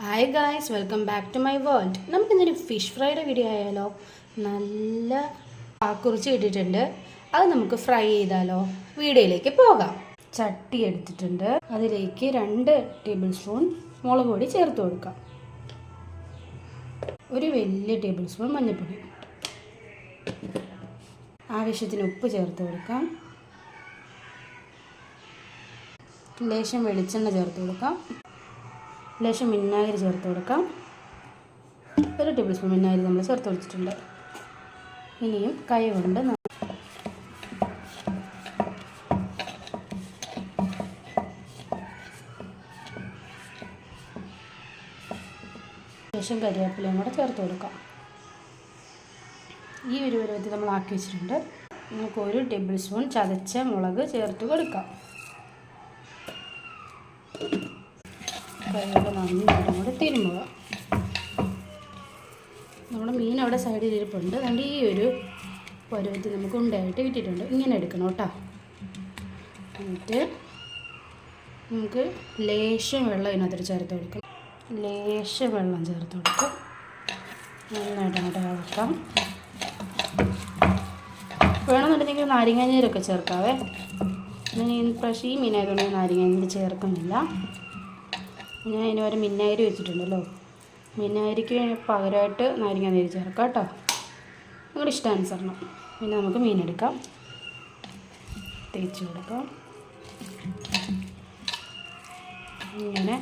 Hi guys, welcome back to my world. നമുക്കിന്നൊരു fish ഫ്രൈയുടെ video ആയാലോ? നല്ല പാക്കുറിച്ച് കിട്ടിയിട്ടുണ്ട്. അത് നമുക്ക് ഫ്രൈ ചെയ്താലോ? വീഡിയോയിലേക്ക് പോകാം. ചട്ടി എടുത്തിട്ടുണ്ട്. അതിലേക്ക് 2 ടേബിൾ സ്പൂൺ മുളക് പൊടി ചേർത്ത് കൊടുക്കാം. ഒരു വലിയ ടേബിൾ സ്പൂൺ മഞ്ഞൾപ്പൊടി, ആവശ്യത്തിന് ഉപ്പ് ചേർത്ത് കൊടുക്കാം. ലേശം വെളിച്ചെണ്ണ ചേർത്ത് കൊടുക്കാം. ലേശം വിനാഗിരി ചേർത്ത് കൊടുക്കാം. 1 ടേബിൾ സ്പൂൺ വിനാഗിരി നമ്മൾ ചേർത്ത് കൊടുത്തിട്ടുണ്ട്. ഇനിയും കൈ കൊണ്ട് ലേശം കരിവേപ്പിലയും കൂടെ ചേർത്ത് കൊടുക്കാം. ഈ ഒരു പരുവത്തിൽ നമ്മൾ ആക്കി വെച്ചിട്ടുണ്ട്. നമുക്ക് 1 ടേബിൾ സ്പൂൺ ചതച്ച മുളക് ചേർത്ത് കൊടുക്കാം. കൈകൊണ്ട് നന്നായിട്ട് കൂടെ തിരുമുക. നമ്മുടെ മീൻ അവിടെ സൈഡിൽ ഇരിപ്പുണ്ട്. അതുകൊണ്ട് ഈ ഒരു പരുവത്തിൽ നമുക്ക് ഉണ്ടായിട്ട് കിട്ടിയിട്ടുണ്ട്. ഇങ്ങനെ എടുക്കണം കേട്ടോ. എന്നിട്ട് നമുക്ക് ലേശം വെള്ളം ഇതിനകത്ത് ചേർത്ത് കൊടുക്കാം. ലേശം വെള്ളം ചേർത്ത് കൊടുക്കാം. നന്നായിട്ട് അങ്ങോട്ട് ഇളക്കാം. വേണമെന്നുണ്ടെങ്കിൽ നാരങ്ങാനീരൊക്കെ ചേർക്കാവേ. പക്ഷേ ഈ മീനായതുകൊണ്ട് നാരങ്ങാനീര് ചേർക്കുന്നില്ല. ഞാൻ ഇതിന് ഒരു വിനാഗിരി വെച്ചിട്ടുണ്ടല്ലോ. വിനാഗിരിക്ക് പകരമായിട്ട് നാരങ്ങാനീര് ചേർക്കാം കേട്ടോ, നിങ്ങളുടെ ഇഷ്ടാനുസരണം. പിന്നെ നമുക്ക് മീനെടുക്കാം, തേച്ച് കൊടുക്കാം. ഇങ്ങനെ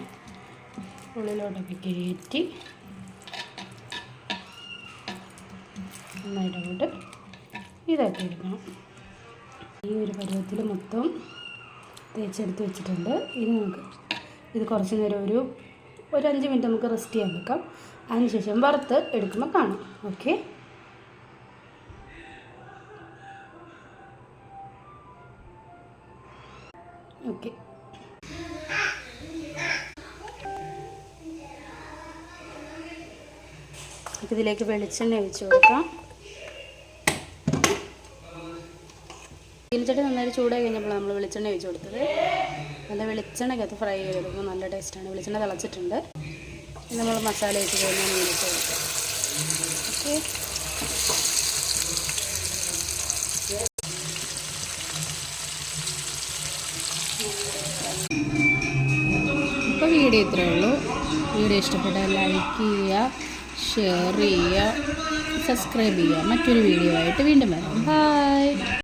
ഉള്ളിലോട്ടൊക്കെ കയറ്റി നന്നായിട്ട് അങ്ങോട്ട് ഇതാക്കി എടുക്കണം. ഈ ഒരു പരുവത്തിൽ മൊത്തം തേച്ചെടുത്ത് വെച്ചിട്ടുണ്ട്. ഇനി നമുക്ക് ഇത് കുറച്ച് നേരം ഒരു 5 മിനിറ്റ് നമുക്ക് റെസ്റ്റ് ചെയ്യാൻ വെക്കാം. അതിനുശേഷം വറുത്ത് എടുക്കുമ്പോൾ കാണാം. Okay, okay. ഇതിലേക്ക് വെളിച്ചെണ്ണ ഒഴിച്ച് കൊടുക്കാം. ചീനിച്ചട്ടി നന്നായിട്ട് ചൂടായി കഴിഞ്ഞപ്പോൾ നമ്മൾ വെളിച്ചെണ്ണ ഒഴിച്ച് കൊടുത്തത്. നല്ല വെളിച്ചെണ്ണയ്ക്കകത്ത് ഫ്രൈ ചെയ്തെടുക്കുമ്പോൾ നല്ല ടേസ്റ്റാണ്. വെളിച്ചെണ്ണ തിളച്ചിട്ടുണ്ട്. ഇത് നമ്മൾ മസാല ഇട്ട് കഴിഞ്ഞാൽ മീനിട്ട് കൊടുക്കാം. ഓക്കെ, ഇപ്പോൾ വീഡിയോ ഇത്രയേ ഉള്ളൂ. വീഡിയോ ഇഷ്ടപ്പെട്ടാൽ ലൈക്ക് ചെയ്യുക, ഷെയർ ചെയ്യുക, സബ്സ്ക്രൈബ് ചെയ്യുക. മറ്റൊരു വീഡിയോ ആയിട്ട് വീണ്ടും വരാം. ബൈ.